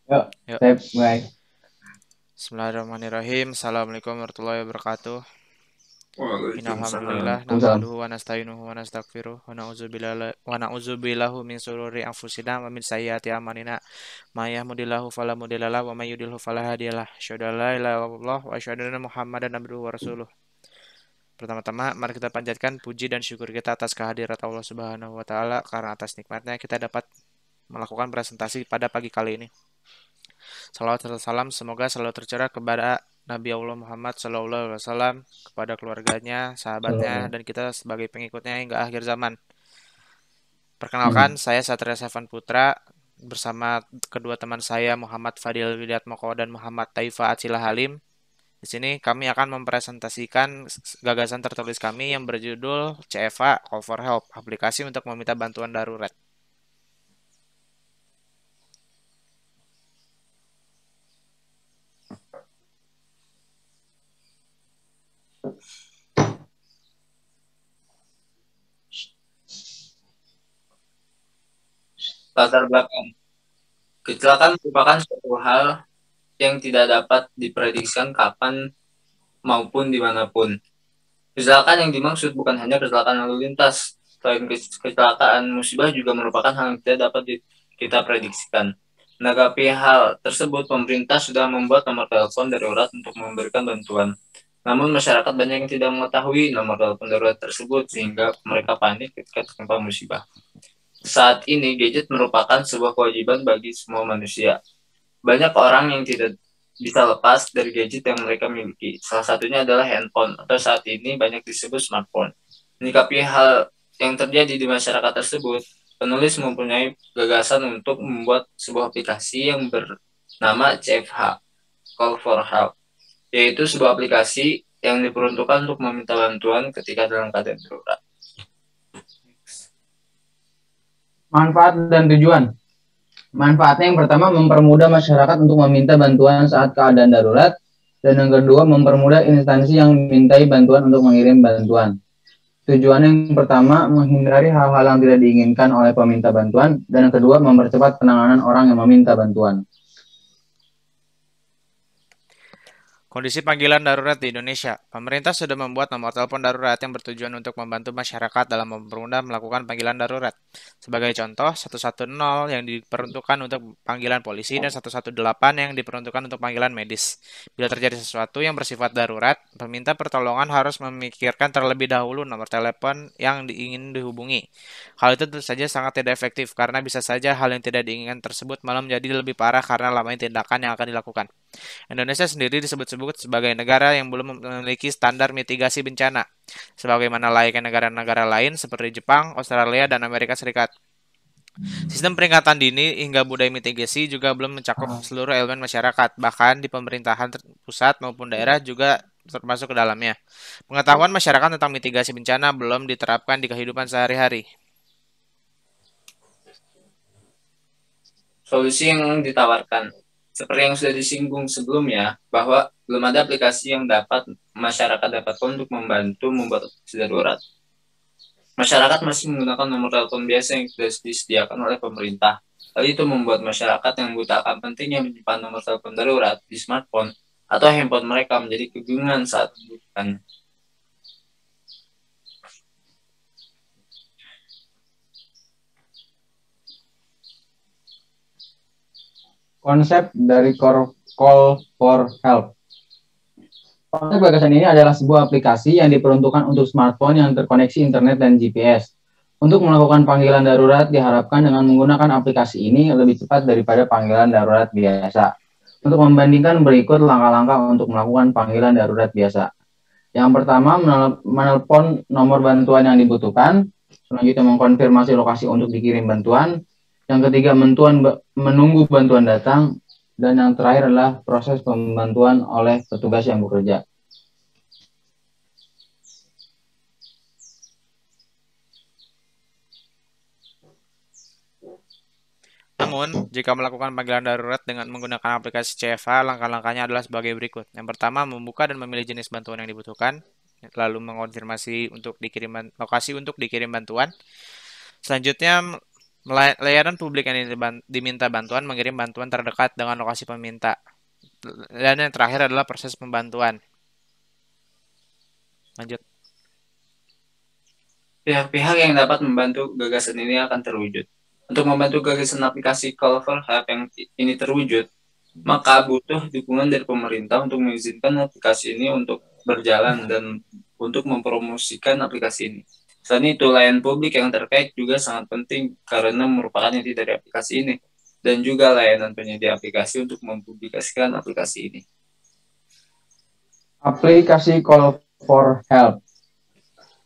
Yuk, Yuk. sip, mulai. Bismillahirrahmanirrahim. Assalamualaikum warahmatullahi wabarakatuh. Waalaikumsalam. Innalhamdulillah nahmaduhu wa nasta'inuhu wa nastaghfiruh wa na'udzubillahu min sururi anfusina wa min sayyiati a'malina. May yahdihillahu fala mudhillalah wa may yudhlil fala hadiyalah. Asyhadu an la ilaha illallah wa asyhadu anna Muhammadan abduhu wa rasuluh. Pertama-tama, mari kita panjatkan puji dan syukur kita atas kehadirat Allah Subhanahu wa taala karena atas nikmatnya kita dapat melakukan presentasi pada pagi kali ini. Salawat serta salam semoga selalu tercurah kepada Nabi Allah Muhammad SAW, kepada keluarganya, sahabatnya, Shalom. dan kita sebagai pengikutnya hingga akhir zaman. Perkenalkan, Hmm. saya Satria Savan Putra bersama kedua teman saya Muhammad Fadil Widiatmoko dan Muhammad Taifa Acila Halim. Di sini kami akan mempresentasikan gagasan tertulis kami yang berjudul CFA Call for Help, aplikasi untuk meminta bantuan darurat. Latar belakang. Kecelakaan merupakan suatu hal yang tidak dapat diprediksikan kapan maupun dimanapun. Kecelakaan yang dimaksud bukan hanya kecelakaan lalu lintas. Selain kecelakaan, musibah juga merupakan hal yang tidak dapat kita prediksikan. Menanggapi hal tersebut, pemerintah sudah membuat nomor telepon darurat untuk memberikan bantuan. Namun masyarakat banyak yang tidak mengetahui nomor telepon darurat tersebut sehingga mereka panik ketika tertimpa musibah. Saat ini, gadget merupakan sebuah kewajiban bagi semua manusia. Banyak orang yang tidak bisa lepas dari gadget yang mereka miliki. Salah satunya adalah handphone, atau saat ini banyak disebut smartphone. Menyikapi hal yang terjadi di masyarakat tersebut, penulis mempunyai gagasan untuk membuat sebuah aplikasi yang bernama CFH, Call for Help, yaitu sebuah aplikasi yang diperuntukkan untuk meminta bantuan ketika dalam keadaan darurat. Manfaat dan tujuan. Manfaatnya yang pertama mempermudah masyarakat untuk meminta bantuan saat keadaan darurat, dan yang kedua mempermudah instansi yang memintai bantuan untuk mengirim bantuan. Tujuan yang pertama menghindari hal-hal yang tidak diinginkan oleh peminta bantuan, dan yang kedua mempercepat penanganan orang yang meminta bantuan. Kondisi panggilan darurat di Indonesia. Pemerintah sudah membuat nomor telepon darurat yang bertujuan untuk membantu masyarakat dalam mempermudah melakukan panggilan darurat. Sebagai contoh, 110 yang diperuntukkan untuk panggilan polisi dan 118 yang diperuntukkan untuk panggilan medis. Bila terjadi sesuatu yang bersifat darurat, peminta pertolongan harus memikirkan terlebih dahulu nomor telepon yang ingin dihubungi. Hal itu tentu saja sangat tidak efektif karena bisa saja hal yang tidak diinginkan tersebut malah menjadi lebih parah karena lamanya tindakan yang akan dilakukan. Indonesia sendiri disebut-sebut sebagai negara yang belum memiliki standar mitigasi bencana, sebagaimana layaknya negara-negara lain seperti Jepang, Australia, dan Amerika Serikat. Sistem peringatan dini hingga budaya mitigasi juga belum mencakup seluruh elemen masyarakat, bahkan di pemerintahan pusat maupun daerah juga termasuk ke dalamnya. Pengetahuan masyarakat tentang mitigasi bencana belum diterapkan di kehidupan sehari-hari. Solusi yang ditawarkan. Seperti yang sudah disinggung sebelumnya, bahwa belum ada aplikasi yang dapat masyarakat dapatkan untuk membantu membuat aplikasi darurat. Masyarakat masih menggunakan nomor telepon biasa yang sudah disediakan oleh pemerintah. Hal itu membuat masyarakat yang buta akan pentingnya menyimpan nomor telepon darurat di smartphone atau handphone mereka menjadi kebingungan saat membutuhkannya. Konsep dari Call for Help. Konsep gagasan ini adalah sebuah aplikasi yang diperuntukkan untuk smartphone yang terkoneksi internet dan GPS. Untuk melakukan panggilan darurat diharapkan dengan menggunakan aplikasi ini lebih cepat daripada panggilan darurat biasa. Untuk membandingkan berikut langkah-langkah untuk melakukan panggilan darurat biasa. Yang pertama, menelpon nomor bantuan yang dibutuhkan. Selanjutnya mengkonfirmasi lokasi untuk dikirim bantuan. Yang ketiga, menunggu bantuan datang. Dan yang terakhir adalah proses pembantuan oleh petugas yang bekerja. Namun, jika melakukan panggilan darurat dengan menggunakan aplikasi CFH, langkah-langkahnya adalah sebagai berikut. Yang pertama, membuka dan memilih jenis bantuan yang dibutuhkan, lalu mengonfirmasi untuk lokasi untuk dikirim bantuan. Selanjutnya, Layanan publik yang diminta bantuan mengirim bantuan terdekat dengan lokasi peminta. Dan yang terakhir adalah proses pembantuan. Lanjut. Pihak-pihak yang dapat membantu gagasan ini akan terwujud. Untuk membantu gagasan aplikasi Call for Help yang ini terwujud, maka butuh dukungan dari pemerintah untuk mengizinkan aplikasi ini untuk berjalan dan untuk mempromosikan aplikasi ini. Selain itu, layanan publik yang terkait juga sangat penting karena merupakan inti dari aplikasi ini, dan juga layanan penyedia aplikasi untuk mempublikasikan aplikasi ini. Aplikasi Call for Help.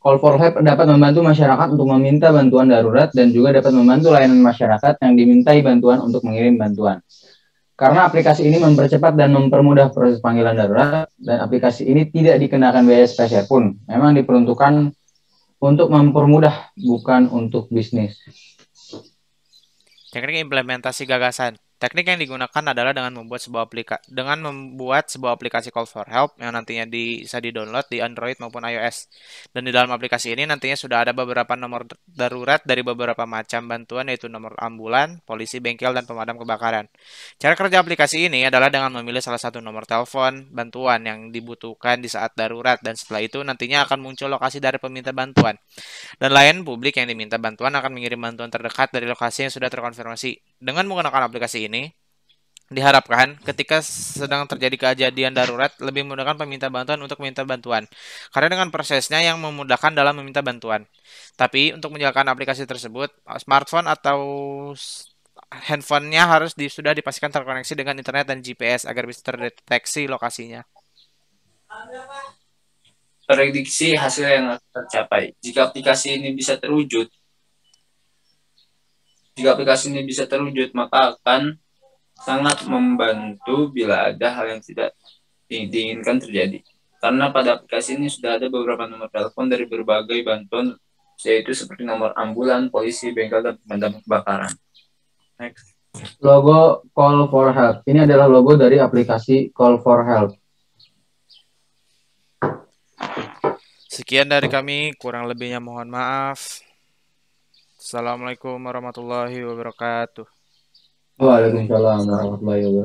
Call for Help dapat membantu masyarakat untuk meminta bantuan darurat dan juga dapat membantu layanan masyarakat yang dimintai bantuan untuk mengirim bantuan. Karena aplikasi ini mempercepat dan mempermudah proses panggilan darurat, dan aplikasi ini tidak dikenakan biaya spesial pun. Memang diperuntukkan untuk mempermudah, bukan untuk bisnis. Teknik implementasi gagasan. Teknik yang digunakan adalah dengan membuat sebuah aplikasi Call for Help yang nantinya bisa di-download di Android maupun iOS. Dan di dalam aplikasi ini nantinya sudah ada beberapa nomor darurat dari beberapa macam bantuan, yaitu nomor ambulan, polisi, bengkel, dan pemadam kebakaran. Cara kerja aplikasi ini adalah dengan memilih salah satu nomor telepon bantuan yang dibutuhkan di saat darurat, dan setelah itu nantinya akan muncul lokasi dari peminta bantuan. Dan layanan publik yang diminta bantuan akan mengirim bantuan terdekat dari lokasi yang sudah terkonfirmasi. Dengan menggunakan aplikasi ini, diharapkan ketika sedang terjadi kejadian darurat, lebih memudahkan peminta bantuan untuk meminta bantuan. Karena dengan prosesnya yang memudahkan dalam meminta bantuan. Tapi untuk menjalankan aplikasi tersebut, smartphone atau handphonenya harus sudah dipastikan terkoneksi dengan internet dan GPS agar bisa terdeteksi lokasinya. Prediksi hasil yang akan tercapai. Jika aplikasi ini bisa terwujud, maka akan sangat membantu bila ada hal yang tidak diinginkan terjadi. Karena pada aplikasi ini sudah ada beberapa nomor telepon dari berbagai bantuan, yaitu seperti nomor ambulan, polisi, bengkel, dan pemadam kebakaran. Next. Logo Call for Help. Ini adalah logo dari aplikasi Call for Help. Sekian dari kami, kurang lebihnya mohon maaf. Assalamualaikum warahmatullahi wabarakatuh. Waalaikumsalam warahmatullahi wabarakatuh.